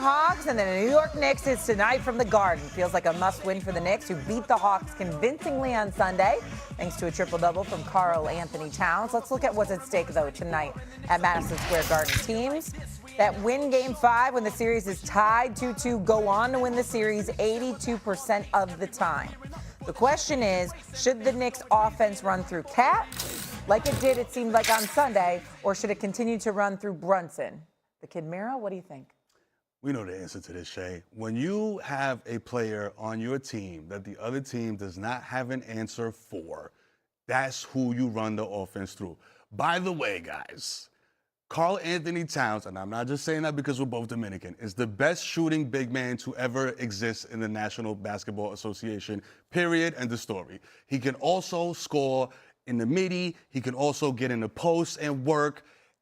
Hawks and the New York Knicks is tonight from the Garden. Feels like a must-win for the Knicks, who beat the Hawks convincingly on Sunday, thanks to a triple-double from Karl Anthony Towns. Let's look at what's at stake, though, tonight at Madison Square Garden. Teams that win Game 5 when the series is tied 2-2 go on to win the series 82% of the time. The question is, should the Knicks offense run through Cat, like it did, it seemed like, on Sunday, or should it continue to run through Brunson? The Kid Miro, what do you think? We know the answer to this, Shay. When you have a player on your team that the other team does not have an answer for, that's who you run the offense through. By the way, guys, Karl Anthony Towns, and I'm not just saying that because we're both Dominican, is the best shooting big man to ever exist in the National Basketball Association, period, end of story. He can also score in the midi. He can also get in the post and work.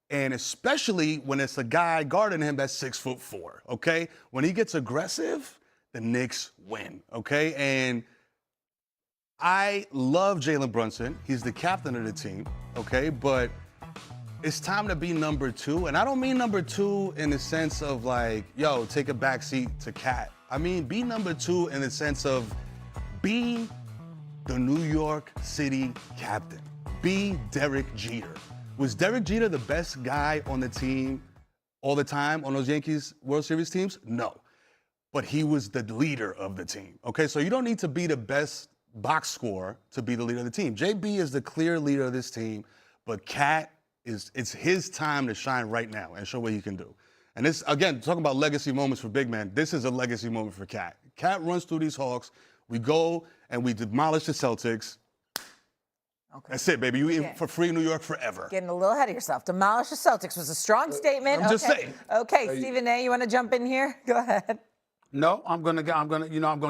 And especially when it's a guy guarding him that's 6'4", okay? When he gets aggressive, the Knicks win, okay? And I love Jalen Brunson. He's the captain of the team, okay? But it's time to be number 2. And I don't mean number 2 in the sense of like, yo, take a backseat to Cat. I mean, be number 2 in the sense of be the New York City captain. Be Derek Jeter. Was Derek Jeter the best guy on the team all the time on those Yankees World Series teams? No. But he was the leader of the team. Okay, so you don't need to be the best box scorer to be the leader of the team. JB is the clear leader of this team, but Cat it's his time to shine right now and show what he can do. And this, again, talking about legacy moments for big man, this is a legacy moment for Cat. Cat runs through these Hawks. We go and we demolish the Celtics. Okay. That's it, baby. You eat for free New York forever. Getting a little ahead of yourself. Demolish the Celtics was a strong statement. I'm just saying. Okay, Stephen A., you want to jump in here? Go ahead. No, I'm gonna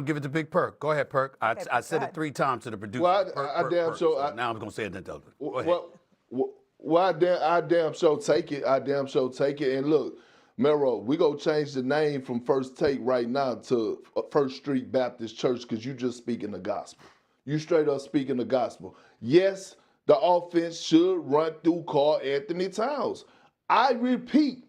give it to Big Perk. Go ahead, Perk. I said it 3 times to the producer. Well, Perk. So now I'm gonna say it then. Go ahead. I damn sure take it. I damn sure take it. And look, Mero, we gonna change the name from First Take right now to First Street Baptist Church, because you just speaking the gospel. You straight up speaking the gospel. Yes, the offense should run through Karl Anthony Towns. I repeat,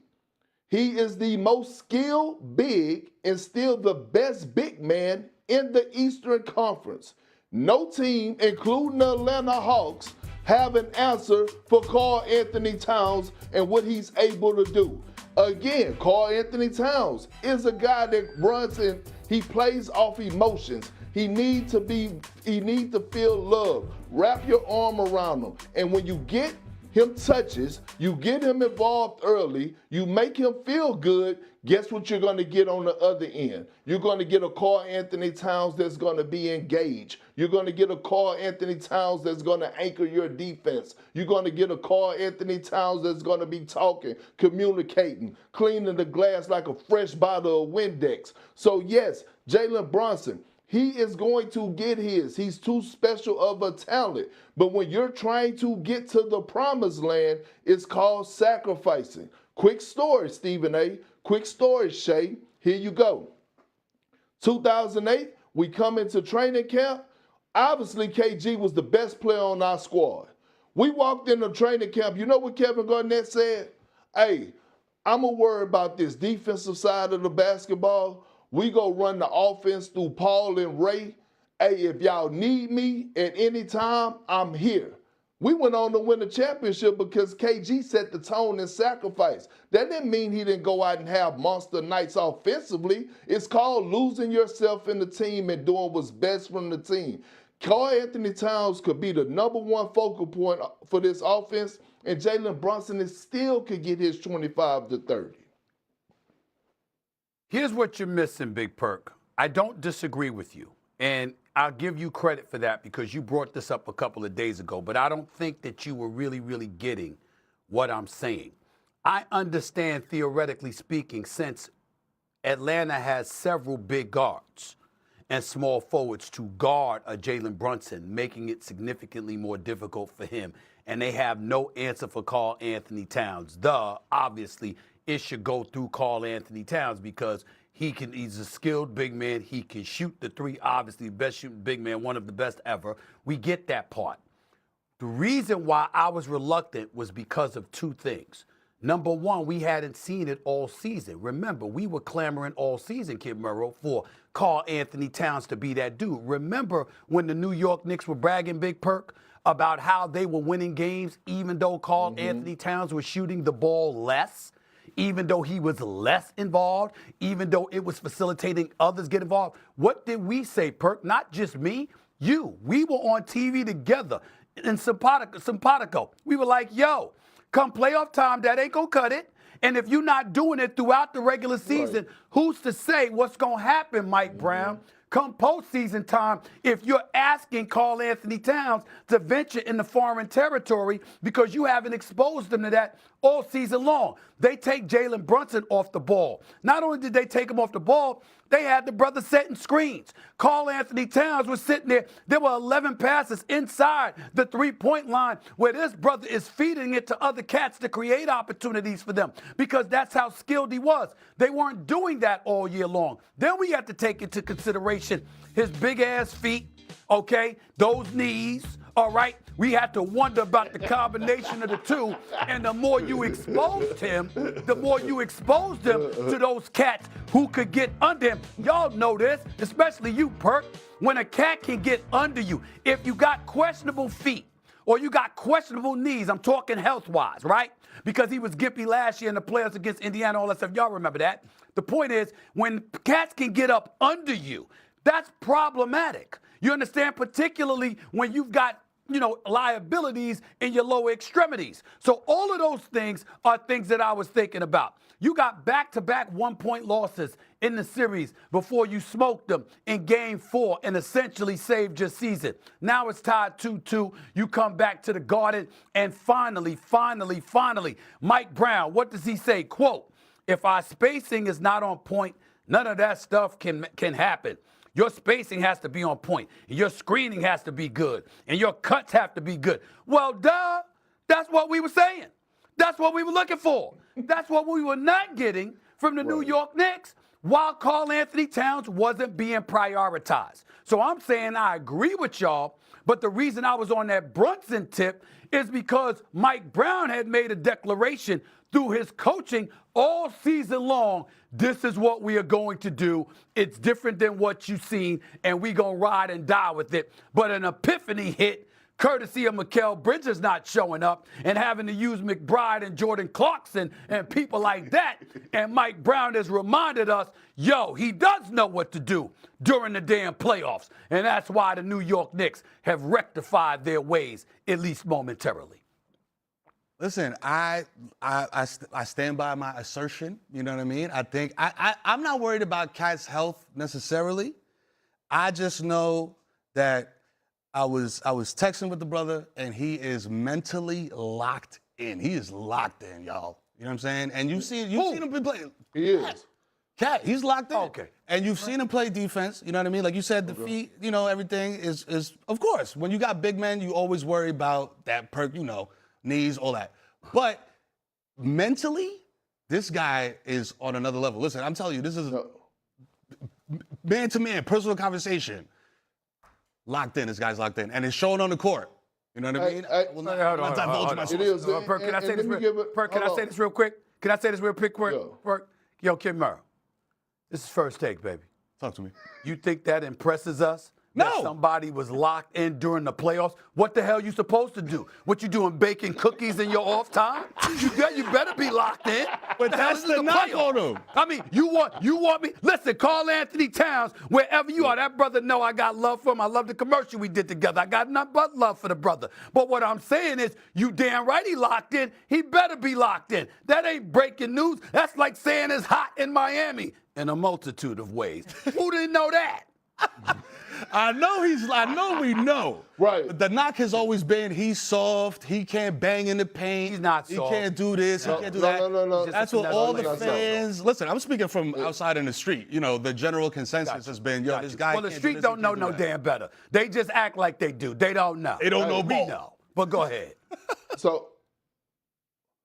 he is the most skilled big and still the best big man in the Eastern Conference. No team, including the Atlanta Hawks, have an answer for Karl Anthony Towns and what he's able to do. Again, Karl Anthony Towns is a guy that runs and he plays off emotions. He need to feel love. Wrap your arm around him. And when you get him touches, you get him involved early, you make him feel good, guess what you're going to get on the other end? You're going to get a Karl Anthony Towns that's going to be engaged. You're going to get a Karl Anthony Towns that's going to anchor your defense. You're going to get a Karl Anthony Towns that's going to be talking, communicating, cleaning the glass like a fresh bottle of Windex. So yes, Jalen Brunson, he is going to get his. He's too special of a talent. But when you're trying to get to the promised land, it's called sacrificing. Quick story, Stephen A. Quick story, Shay. Here you go. 2008, we come into training camp. Obviously, KG was the best player on our squad. We walked into training camp. You know what Kevin Garnett said? Hey, I'm going to worry about this defensive side of the basketball. We go run the offense through Paul and Ray. Hey, if y'all need me at any time, I'm here. We went on to win the championship because KG set the tone and sacrifice. That didn't mean he didn't go out and have monster nights offensively. It's called losing yourself in the team and doing what's best from the team. Karl Anthony Towns could be the #1 focal point for this offense, and Jalen Brunson still could get his 25 to 30. Here's what you're missing, Big Perk. I don't disagree with you, and I'll give you credit for that because you brought this up a couple of days ago, but I don't think that you were really getting what I'm saying. I understand, theoretically speaking, since Atlanta has several big guards and small forwards to guard a Jalen Brunson, making it significantly more difficult for him, and they have no answer for Karl Anthony Towns. Obviously, it should go through Karl Anthony Towns because he's a skilled big man. He can shoot the 3, obviously, best shooting big man, one of the best ever. We get that part. The reason why I was reluctant was because of 2 things. Number one, we hadn't seen it all season. Remember, we were clamoring all season, Kid Murrow, for Karl Anthony Towns to be that dude. Remember when the New York Knicks were bragging, Big Perk, about how they were winning games even though Karl Anthony Towns was shooting the ball less, even though he was less involved, even though it was facilitating others get involved? What did we say, Perk? Not just me, you. We were on TV together in Simpatico. We were like, yo, come playoff time, that ain't gonna cut it. And if you're not doing it throughout the regular season, who's to say what's gonna happen, Mike Brown? Come postseason time, if you're asking Karl Anthony Towns to venture into foreign territory because you haven't exposed them to that all season long. They take Jalen Brunson off the ball. Not only did they take him off the ball, they had the brother setting screens. Karl Anthony Towns was sitting there. There were 11 passes inside the three-point line where this brother is feeding it to other cats to create opportunities for them because that's how skilled he was. They weren't doing that all year long. Then we have to take into consideration his big-ass feet, okay, those knees, all right? We had to wonder about the combination of the two, and the more you exposed him, the more you exposed him to those cats who could get under him. Y'all know this, especially you, Perk. When a cat can get under you, if you got questionable feet or you got questionable knees, I'm talking health-wise, right? Because he was gimpy last year in the playoffs against Indiana, all that stuff. Y'all remember that. The point is, when cats can get up under you, that's problematic. You understand? Particularly when you've got liabilities in your lower extremities. So all of those things are things that I was thinking about. You got back-to-back one-point losses in the series before you smoked them in Game 4 and essentially saved your season. Now it's tied 2-2. You come back to the Garden, and finally, Mike Brown, what does he say? Quote, if our spacing is not on point, none of that stuff can happen. Your spacing has to be on point, and your screening has to be good, and your cuts have to be good. Well, duh, that's what we were saying. That's what we were looking for. That's what we were not getting from the New York Knicks while Karl Anthony Towns wasn't being prioritized. So I'm saying I agree with y'all, but the reason I was on that Brunson tip is because Mike Brown had made a declaration through his coaching all season long. This is what we are going to do. It's different than what you've seen, and we going to ride and die with it. But an epiphany hit, courtesy of Mikal Bridges not showing up and having to use McBride and Jordan Clarkson and people like that. And Mike Brown has reminded us, yo, he does know what to do during the damn playoffs. And that's why the New York Knicks have rectified their ways, at least momentarily. Listen, I stand by my assertion. You know what I mean? I think I'm not worried about Cat's health necessarily. I just know that I was texting with the brother, and he is mentally locked in. He is locked in, y'all. You know what I'm saying? And you've seen him be playing. He is. Cat, he's locked in. Okay. And you've seen him play defense. You know what I mean? Like you said, the feet, everything is of course. When you got big men, you always worry about that knees, all that. But mentally, this guy is on another level. Listen, I'm telling you, this is man-to-man, personal conversation. Locked in, this guy's locked in. And it's showing on the court. You know what I mean? Hold on. It is. Perk, can I say this real quick? Can I say this real quick? Perk? Yo, Kid Murrow, this is First Take, baby. Talk to me. You think that impresses us? No. That somebody was locked in during the playoffs? What the hell you supposed to do? What you doing, baking cookies in your off time? You better be locked in. But that's the knock on him. I mean, you want me? Listen, Karl Anthony Towns, wherever you are, that brother know I got love for him. I love the commercial we did together. I got nothing but love for the brother. But what I'm saying is, you damn right he locked in. He better be locked in. That ain't breaking news. That's like saying it's hot in Miami in a multitude of ways. Who didn't know that? I know we know. Right. But the knock has always been he's soft, he can't bang in the paint. He's not soft. He can't do this, he can't do that. No. That's what all the fans, listen, I'm speaking from outside in the street. The general consensus has been, this guy Well, the can't street do this, don't he know can't do no that. damn better. They just act like they do. They don't know. They don't know We ball. know. But go ahead. So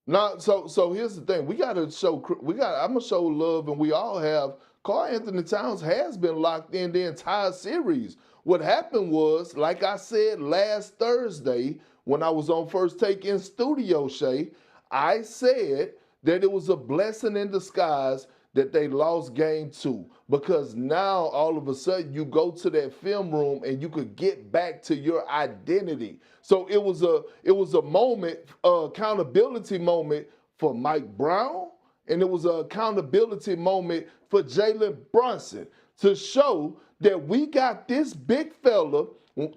here's the thing. I'm gonna show love, and we all have. Karl Anthony Towns has been locked in the entire series. What happened was, like I said last Thursday when I was on First Take in studio, Shay, I said that it was a blessing in disguise that they lost game 2 because now all of a sudden you go to that film room and you could get back to your identity. So it was a moment, accountability moment for Mike Brown, and it was an accountability moment for Jalen Brunson to show that we got this big fella,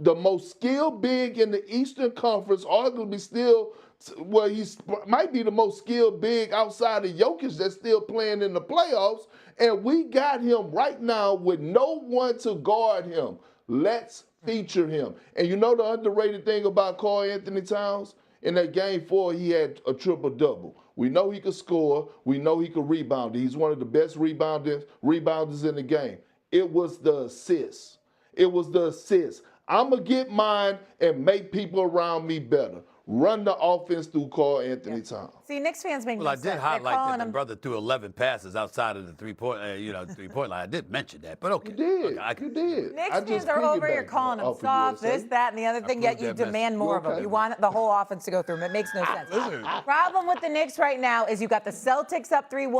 the most skilled big in the Eastern Conference, arguably still, well, he might be the most skilled big outside of Jokic that's still playing in the playoffs, and we got him right now with no one to guard him. Let's feature him. And you know the underrated thing about Karl Anthony Towns? In that game 4, he had a triple-double. We know he could score. We know he could rebound. He's one of the best rebounders in the game. It was the assist. It was the assist. I'm going to get mine and make people around me better. Run the offense through Karl Anthony Towns. See, Knicks fans make Well, I no did sense. highlight that the brother threw 11 passes outside of the three-point line. I did mention that, but okay. You did. Okay, You did. Knicks fans are over here calling them soft, this, that, and the other thing, yet you proved that demand more of them. okay? You want the whole offense to go through them. It makes no sense. Problem with the Knicks right now is you got the Celtics up 3-1.